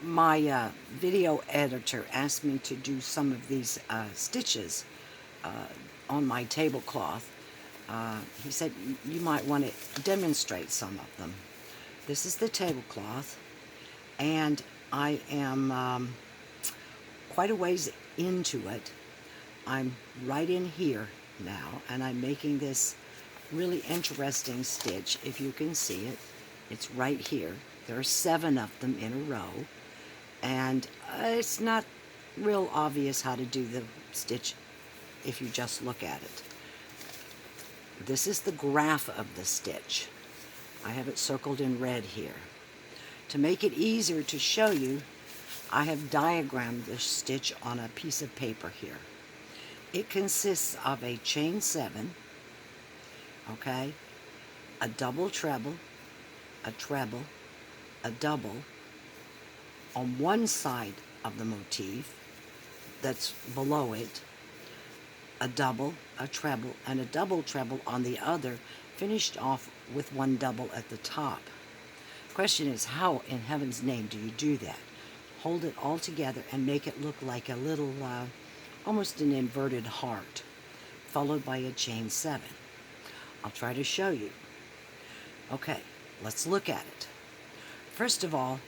My video editor asked me to do some of these stitches on my tablecloth. He said you might want to demonstrate some of them. This is the tablecloth, and I am quite a ways into it. I'm right in here now, and I'm making this really interesting stitch. If you can see it, it's right here. There are 7 of them in a row, and it's not real obvious how to do the stitch if you just look at it. This is the graph of the stitch. I have it circled in red here. To make it easier to show you, I have diagrammed this stitch on a piece of paper here. It consists of a chain 7, okay, a double treble, a treble, a double on one side of the motif that's below it, a double, a treble, and a double treble on the other, finished off with one double at the top. The question is, how in heaven's name do you do that? Hold it all together and make it look like a little, almost an inverted heart, followed by a chain 7. I'll try to show you. Okay, let's look at it. First of all,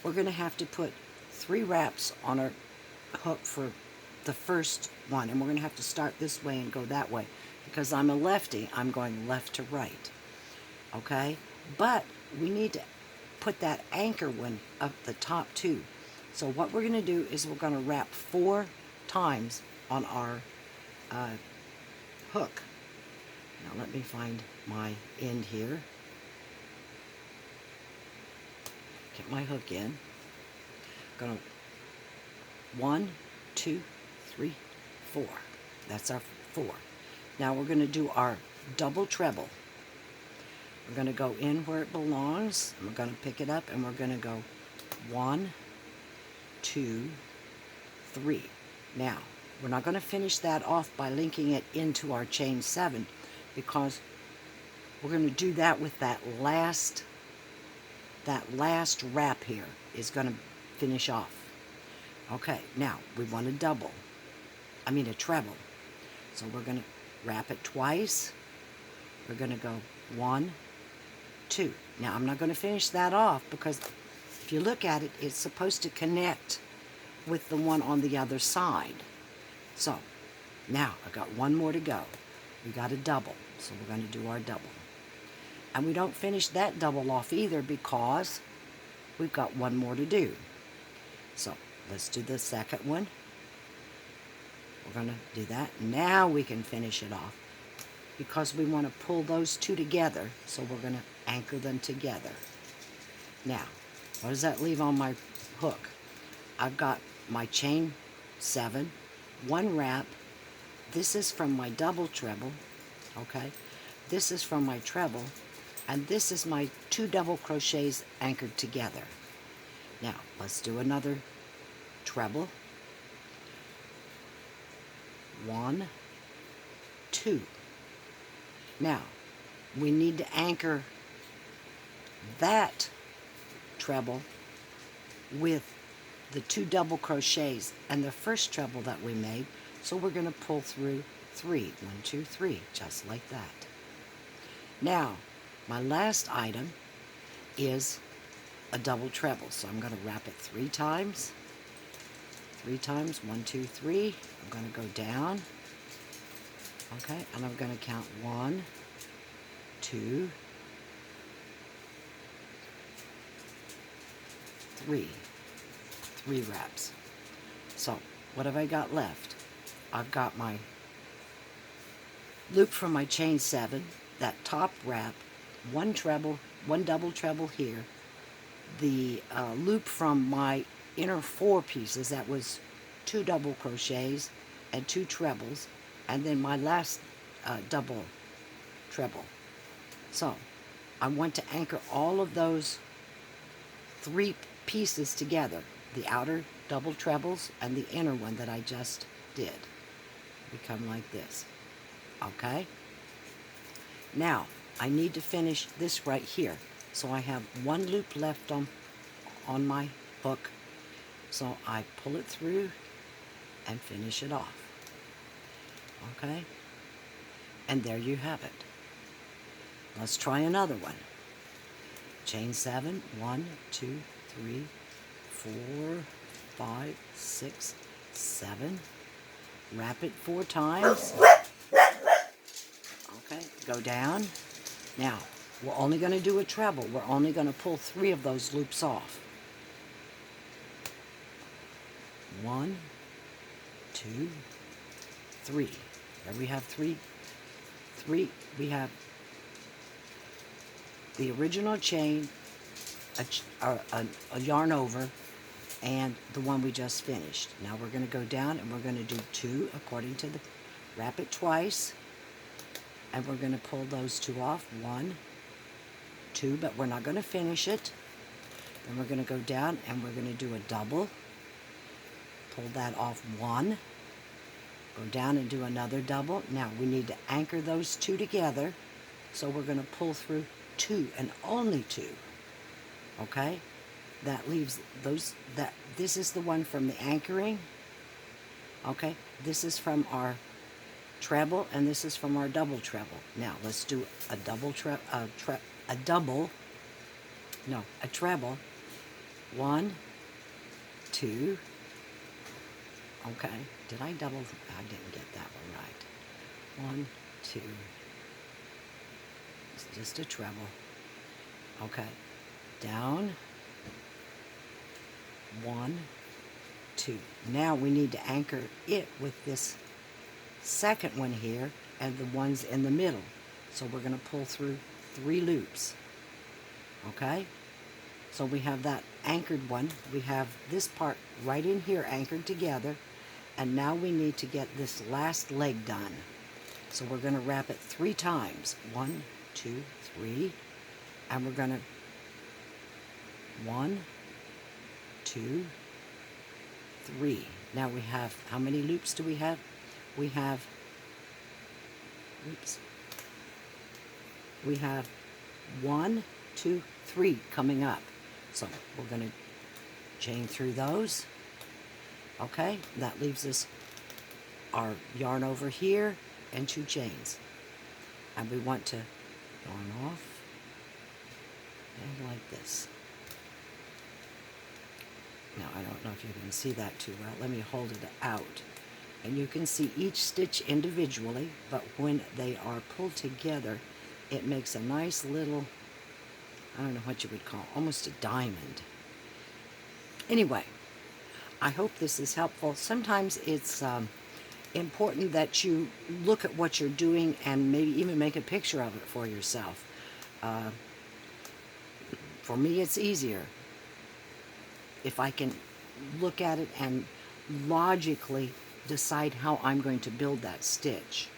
we're going to have to put 3 wraps on our hook for the first one, and we're going to have to start this way and go that way. Because I'm a lefty, I'm going left to right. Okay? But we need to put that anchor one up the top too. So what we're going to do is we're going to wrap 4 times on our hook. Now let me find my end here. Get my hook in. Gonna 1, 2, 3, 4. That's our 4. Now we're going to do our double treble. We're going to go in where it belongs, and we're going to pick it up, and we're going to go 1, 2, 3. Now, we're not going to finish that off by linking it into our chain 7, because we're going to do that with that last wrap here is going to finish off. Okay, now we want a treble. So we're going to wrap it twice. We're going to go 1, 2. Now I'm not going to finish that off because if you look at it, it's supposed to connect with the one on the other side. So now I've got 1 more to go. We got a double, so we're going to do our double. And we don't finish that double off either because we've got 1 more to do. So let's do the second one. We're going to do that. Now we can finish it off because we want to pull those 2 together, so we're going to anchor them together. Now, what does that leave on my hook? I've got my chain 7, 1 wrap. This is from my double treble, okay? This is from my treble, and this is my 2 double crochets anchored together. Now, let's do another treble. 1, 2. Now, we need to anchor that treble with the 2 double crochets and the first treble that we made, so we're going to pull through 3. 1, 2, 3, just like that. Now, my last item is a double treble, so I'm going to wrap it 3 times. 3 times, 1, 2, 3. I'm going to go down. Okay, and I'm going to count 1, 2, 3. 3 wraps. So, what have I got left? I've got my loop from my chain 7, that top wrap, 1 treble, 1 double treble here, the loop from my inner 4 pieces, that was 2 double crochets and 2 trebles, and then my last double treble. So I want to anchor all of those 3 pieces together, the outer double trebles and the inner one that I just did. Become like this. Okay? Now I need to finish this right here. So I have 1 loop left on on my hook. So I pull it through and finish it off. Okay? And there you have it. Let's try another one. Chain 7, 1, 2, 3, 4, 5, 6, 7. Wrap it 4 times. Okay, go down. Now, we're only going to do a treble. We're only going to pull 3 of those loops off. 1, 2, 3. There we have 3. We have the original chain, a yarn over, and the one we just finished. Now we're going to go down and we're going to do 2 according to the, wrap it twice, and we're going to pull those 2 off. 1, 2, but we're not going to finish it. Then we're going to go down and we're going to do a double. Pull that off 1. Go down and do another double. Now we need to anchor those 2 together. So we're going to pull through 2 and only 2. Okay? That leaves those, this is the one from the anchoring. Okay? This is from our treble and this is from our double treble. Now let's do a double a treble. 1, 2. Okay, did I double? I didn't get that one right. 1, 2. It's just a treble. Okay, down. 1, 2. Now we need to anchor it with this second one here and the ones in the middle. So we're going to pull through 3 loops. Okay? So we have that anchored one. We have this part right in here anchored together. And now we need to get this last leg done. So we're going to wrap it 3 times. 1, 2, 3. And we're going to 1, 2, 3. Now we have, how many loops do we have? We have, oops. We have 1, 2, 3 coming up. So we're going to chain through those. Okay, that leaves us our yarn over here and 2 chains. And we want to yarn off and like this. Now, I don't know if you can see that too well. Let me hold it out. And you can see each stitch individually, but when they are pulled together, it makes a nice little, I don't know what you would call, almost a diamond. Anyway, I hope this is helpful. Sometimes it's important that you look at what you're doing and maybe even make a picture of it for yourself. For me, it's easier if I can look at it and logically decide how I'm going to build that stitch.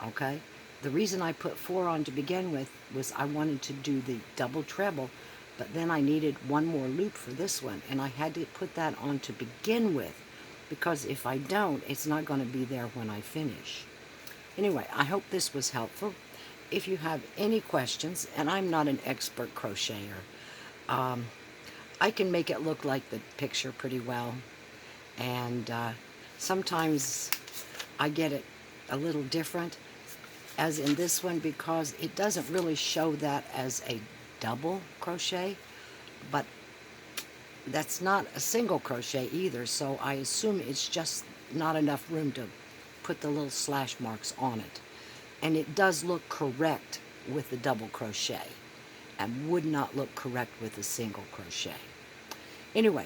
Okay? The reason I put 4 on to begin with was I wanted to do the double treble, but then I needed 1 more loop for this one, and I had to put that on to begin with, because if I don't, it's not going to be there when I finish. Anyway, I hope this was helpful. If you have any questions, and I'm not an expert crocheter, I can make it look like the picture pretty well, and sometimes I get it a little different, as in this one, because it doesn't really show that as a double crochet, but that's not a single crochet either, so I assume it's just not enough room to put the little slash marks on it. And it does look correct with the double crochet and would not look correct with a single crochet. Anyway,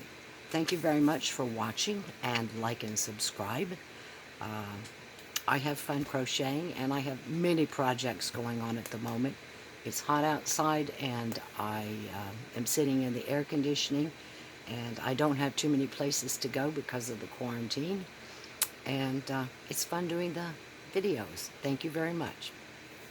thank you very much for watching, and like and subscribe. I have fun crocheting, and I have many projects going on at the moment. It's hot outside, and I am sitting in the air conditioning, and I don't have too many places to go because of the quarantine. And it's fun doing the videos. Thank you very much.